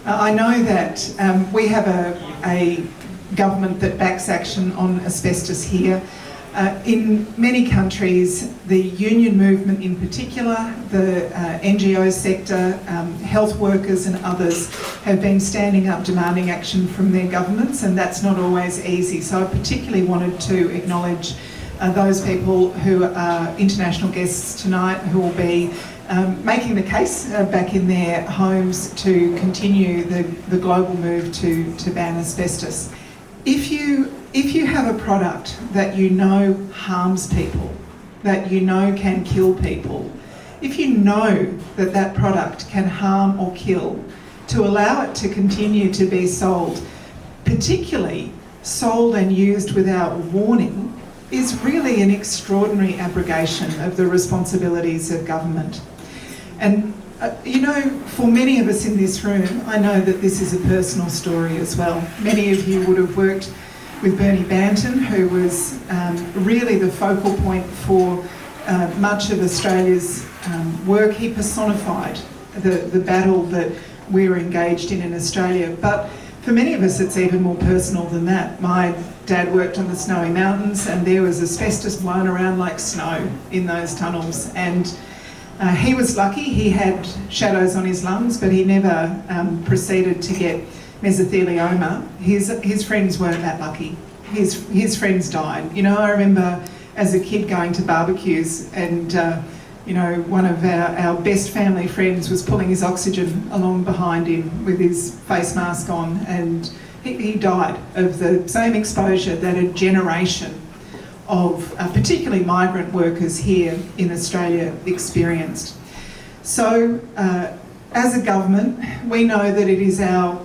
I know that we have a government that backs action on asbestos here. In many countries, the union movement in particular, the NGO sector, health workers and others have been standing up demanding action from their governments, and that's not always easy. So I particularly wanted to acknowledge those people who are international guests tonight who will be making the case back in their homes to continue the global move to ban asbestos. If you have a product that you know harms people, that you know can kill people, if you know that that product can harm or kill, to allow it to continue to be sold, particularly sold and used without warning, is really an extraordinary abrogation of the responsibilities of government. And for many of us in this room, I know that this is a personal story as well. Many of you would have worked with Bernie Banton, who was really the focal point for much of Australia's work. He personified the battle that we're engaged in Australia. But for many of us, it's even more personal than that. My dad worked on the Snowy Mountains, and there was asbestos blown around like snow in those tunnels. And he was lucky. He had shadows on his lungs, but he never proceeded to get mesothelioma. His friends weren't that lucky. His friends died. I remember as a kid going to barbecues, and one of our best family friends was pulling his oxygen along behind him with his face mask on, and he died of the same exposure that a generation of particularly migrant workers here in Australia experienced. So as a government, we know that it is our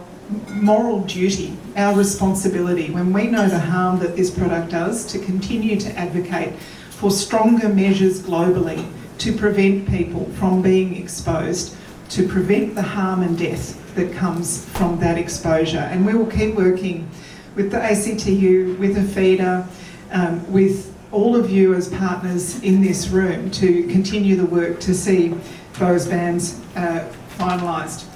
moral duty, our responsibility, when we know the harm that this product does, to continue to advocate for stronger measures globally to prevent people from being exposed, to prevent the harm and death that comes from that exposure. And we will keep working with the ACTU, with AFIDA, with all of you as partners in this room to continue the work to see those bans finalised.